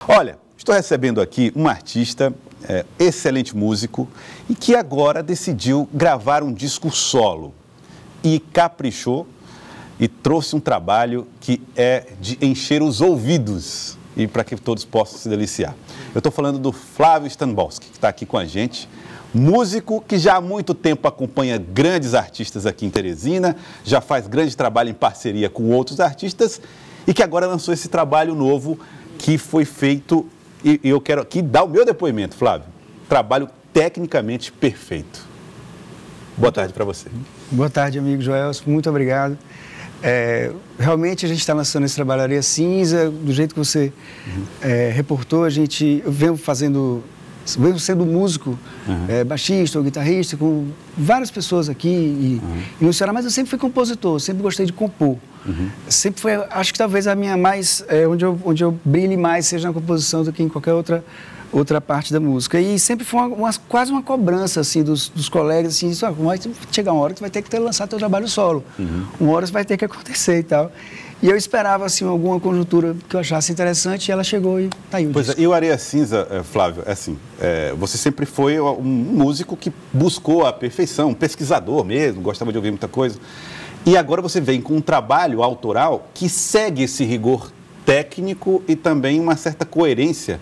Olha, estou recebendo aqui um artista, excelente músico, e que agora decidiu gravar um disco solo. E caprichou e trouxe um trabalho que é de encher os ouvidos e para que todos possam se deliciar. Eu estou falando do Flávio Stanbolski, que está aqui com a gente, músico que já há muito tempo acompanha grandes artistas aqui em Teresina, já faz grande trabalho em parceria com outros artistas e que agora lançou esse trabalho novo que foi feito, e eu quero aqui dar o meu depoimento, Flávio. Trabalho tecnicamente perfeito. Boa tarde para você. Boa tarde, amigo Joelson. Muito obrigado. Realmente a gente está lançando esse trabalho Areia Cinza, do jeito que você reportou. Eu venho sendo músico, baixista ou guitarrista, com várias pessoas aqui e no Ceará, mas eu sempre fui compositor, sempre gostei de compor. Sempre foi, acho que talvez a minha mais, onde eu brilhe mais seja na composição do que em qualquer outra parte da música. E sempre foi quase uma cobrança, assim, dos colegas, assim, vai chegar uma hora que tu vai ter que lançar teu trabalho solo. Uma hora isso vai ter que acontecer e tal. E eu esperava, assim, alguma conjuntura que eu achasse interessante e ela chegou e tá aí o disco. E o Areia Cinza, Flávio, você sempre foi um músico que buscou a perfeição, um pesquisador mesmo, gostava de ouvir muita coisa. E agora você vem com um trabalho autoral que segue esse rigor técnico e também uma certa coerência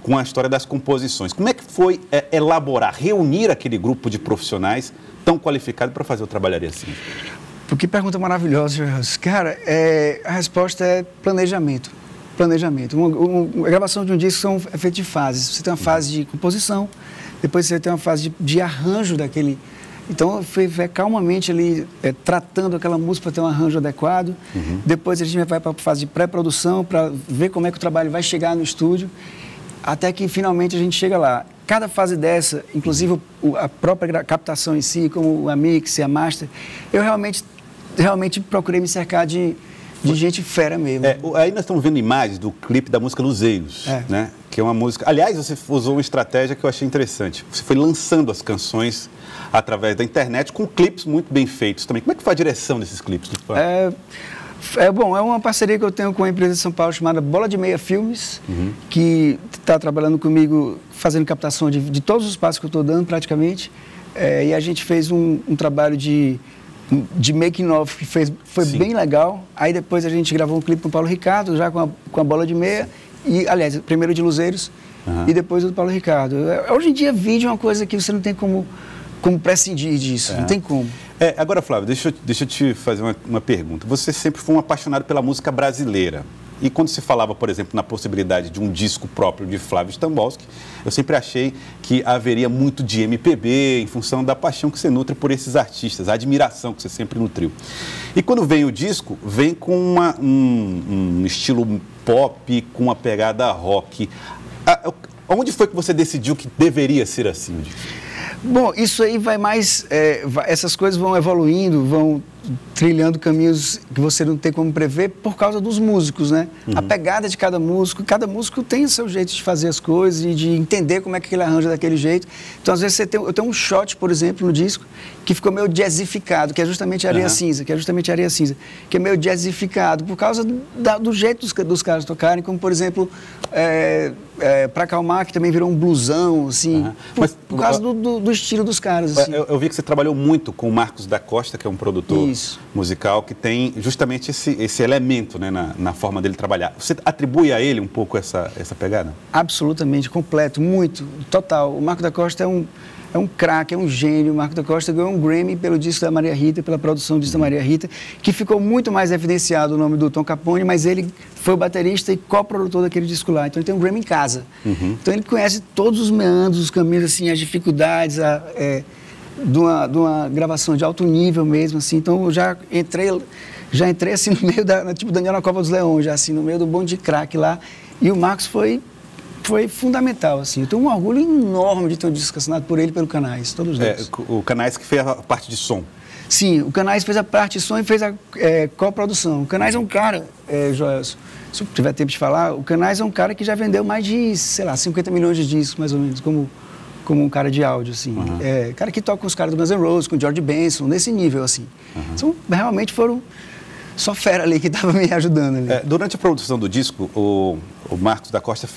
com a história das composições. Como é que foi elaborar, reunir aquele grupo de profissionais tão qualificado para fazer o trabalho Areia Cinza? Que pergunta maravilhosa, Jorge. Cara, a resposta é planejamento. Planejamento. A gravação de um disco é feita de fases. Você tem uma fase de composição, depois você tem uma fase de arranjo daquele. Então, foi calmamente ali tratando aquela música para ter um arranjo adequado. Depois a gente vai para a fase de pré-produção para ver como é que o trabalho vai chegar no estúdio, até que finalmente a gente chega lá. Cada fase dessa, inclusive a própria captação em si, como a mix e a master, eu realmente procurei me cercar de gente fera mesmo. Aí nós estamos vendo imagens do clipe da música Luzeiros, né? Que é uma música... Aliás, você usou uma estratégia que eu achei interessante. Você foi lançando as canções através da internet com clipes muito bem feitos também. Como é que foi a direção desses clipes? Bom, é uma parceria que eu tenho com uma empresa de São Paulo chamada Bola de Meia Filmes, que está trabalhando comigo, fazendo captação de todos os passos que eu estou dando praticamente. E a gente fez um trabalho de making-of que foi bem legal. Aí depois a gente gravou um clipe com o Paulo Ricardo, já com a Bola de Meia. E, aliás, primeiro de Luzeiros e depois do Paulo Ricardo. Hoje em dia, vídeo é uma coisa que você não tem como prescindir disso, não tem como. Agora, Flávio, deixa eu te fazer uma pergunta. Você sempre foi um apaixonado pela música brasileira. E quando se falava, por exemplo, na possibilidade de um disco próprio de Flávio Stanbolski, eu sempre achei que haveria muito de MPB em função da paixão que você nutre por esses artistas, a admiração que você sempre nutriu. E quando vem o disco, vem com um estilo pop, com uma pegada rock. Onde foi que você decidiu que deveria ser assim o disco? Bom, isso aí vai mais... essas coisas vão evoluindo, vão trilhando caminhos que você não tem como prever por causa dos músicos, né? A pegada de cada músico tem o seu jeito de fazer as coisas e de entender como é que ele arranja daquele jeito. Então, às vezes, eu tenho um shot, por exemplo, no disco, que ficou meio jazzificado, que é justamente Areia Cinza, que é meio jazzificado por causa do jeito dos caras tocarem, como, por exemplo, Pra Acalmar, que também virou um blusão, assim, por causa do estilo dos caras. Assim. Eu vi que você trabalhou muito com o Marcos da Costa, que é um produtor musical, que tem justamente esse elemento, né, na forma dele trabalhar. Você atribui a ele um pouco essa pegada? Absolutamente, completo, muito, total. O Marcos da Costa é um craque, é um gênio. O Marcos da Costa ganhou um Grammy pelo disco da Maria Rita, pela produção do disco da Maria Rita, que ficou muito mais evidenciado o nome do Tom Capone, mas ele foi o baterista e coprodutor daquele disco lá. Então ele tem um Grammy em casa. Então ele conhece todos os meandros, os caminhos, assim, as dificuldades, de uma gravação de alto nível mesmo, assim. Então eu já entrei assim no meio tipo Daniel na Cova dos Leões, já assim, no meio do bonde de craque lá. E o Marcos foi fundamental, assim. Eu tenho um orgulho enorme de ter um disco assinado por ele e pelo Canais, todos os dois. O Canais que fez a parte de som. Sim, o Canais fez a parte de som e fez a coprodução. O Canais é um cara, Joelson, se eu tiver tempo de falar, o Canais é um cara que já vendeu mais de, sei lá, 50 milhões de discos, mais ou menos, como um cara de áudio, assim. Cara que toca com os caras do Guns N' Roses, com o George Benson, nesse nível, assim. Então, realmente só fera ali que estava me ajudando ali. Durante a produção do disco, o Marcos da Costa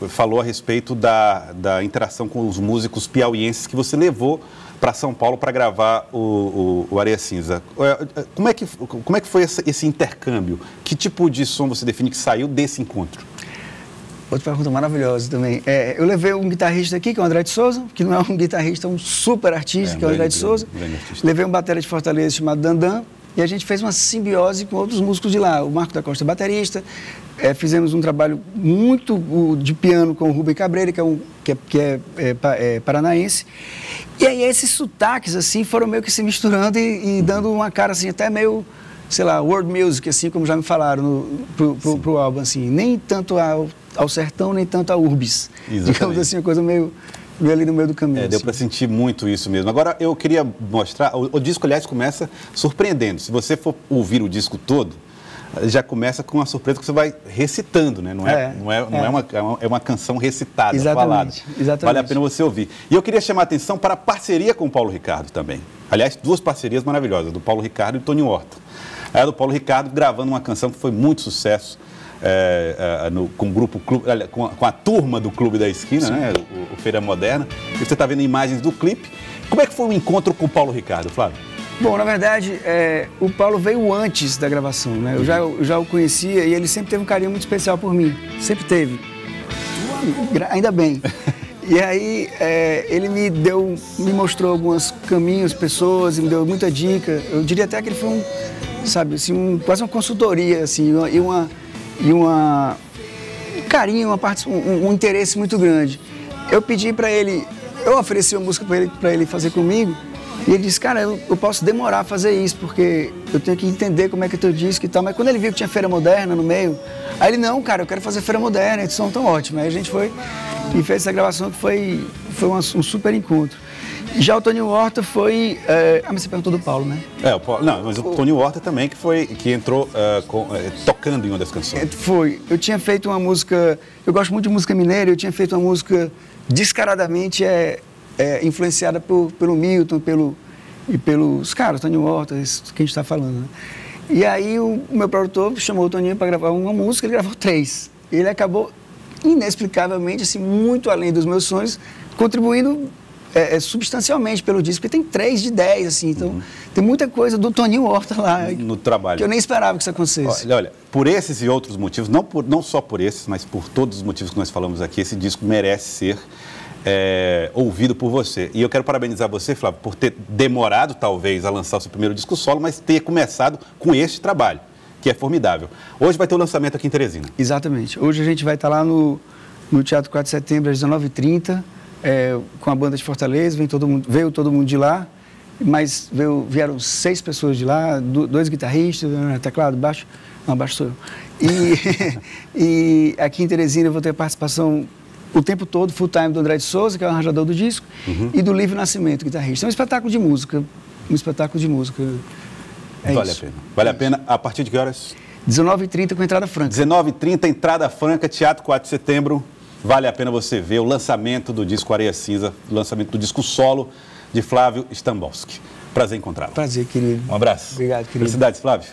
falou a respeito da interação com os músicos piauienses que você levou para São Paulo para gravar o Areia Cinza. Como é que foi esse intercâmbio? Que tipo de som você define que saiu desse encontro? Outra pergunta maravilhosa também. Eu levei um guitarrista aqui, que é o André de Souza, que não é um guitarrista, é um super artista, que é o André de Souza. Levei um batera de Fortaleza chamado Dandan, e a gente fez uma simbiose com outros músicos de lá. O Marco da Costa, baterista. Fizemos um trabalho muito de piano com o Rubem Cabreira, que é paranaense. E aí esses sotaques, assim, foram meio que se misturando e dando uma cara, assim, até meio, sei lá, world music, assim, como já me falaram pro álbum, assim. Nem tanto ao sertão, nem tanto a urbis. Exatamente. Digamos assim, uma coisa meio ali no meio do caminho. Deu para sentir muito isso mesmo. Agora, eu queria mostrar, o disco, aliás, começa surpreendendo. Se você for ouvir o disco todo, já começa com uma surpresa que você vai recitando, né? É uma canção recitada, falada. Exatamente. Vale a pena você ouvir. E eu queria chamar a atenção para a parceria com o Paulo Ricardo também. Aliás, duas parcerias maravilhosas, do Paulo Ricardo e do Toninho Horta. A do Paulo Ricardo gravando uma canção que foi muito sucesso, com o grupo, com a turma do Clube da Esquina, né? O Feira Moderna. E você está vendo imagens do clipe. Como é que foi o encontro com o Paulo Ricardo, Flávio? Bom, na verdade, o Paulo veio antes da gravação, né? Eu já o conhecia e ele sempre teve um carinho muito especial por mim. Sempre teve. Ainda bem. E aí, ele me mostrou alguns caminhos, pessoas, e me deu muita dica. Eu diria até que ele foi quase uma consultoria, assim, um carinho, um interesse muito grande. Eu pedi para ele, eu ofereci uma música para ele fazer comigo, e ele disse, cara, eu posso demorar a fazer isso, porque eu tenho que entender como é que é teu disco e tal. Mas quando ele viu que tinha Feira Moderna no meio, aí ele, não, cara, eu quero fazer Feira Moderna, esse som tão ótimo. Aí a gente foi e fez essa gravação que foi um super encontro. Já o Toninho Horta foi... mas você perguntou do Paulo, né? Mas o Toninho Horta também, que entrou tocando em uma das canções. Foi. Eu tinha feito uma música... Eu gosto muito de música mineira, eu tinha feito uma música descaradamente influenciada pelo Milton e pelos caras, Toninho Horta, que a gente está falando, né? E aí o meu produtor chamou o Toninho para gravar uma música, ele gravou 3. Ele acabou inexplicavelmente, assim, muito além dos meus sonhos, contribuindo substancialmente pelo disco, porque tem 3 de 10, assim, então tem muita coisa do Toninho Horta lá no trabalho, que eu nem esperava que isso acontecesse. Olha, por esses e outros motivos, não só por esses, mas por todos os motivos que nós falamos aqui, esse disco merece ser ouvido por você. E eu quero parabenizar você, Flávio, por ter demorado, talvez, a lançar o seu primeiro disco solo, mas ter começado com este trabalho, que é formidável. Hoje vai ter o lançamento aqui em Teresina. Exatamente. Hoje a gente vai estar lá no Teatro 4 de Setembro, às 19h30, com a banda de Fortaleza, veio todo mundo de lá, mas vieram 6 pessoas de lá, 2 guitarristas, teclado, baixo sou eu. E aqui em Teresina eu vou ter participação o tempo todo, full time, do André de Souza, que é o arranjador do disco, e do Lívio Nascimento, guitarrista. É um espetáculo de música. Vale a pena. Vale a pena. A partir de que horas? 19h30 com entrada franca. 19h30, entrada franca, Teatro 4 de Setembro. Vale a pena você ver o lançamento do disco Areia Cinza, o lançamento do disco solo de Flávio Stambolski. Prazer em encontrá-lo. Prazer, querido. Um abraço. Obrigado, querido. Felicidades, Flávio.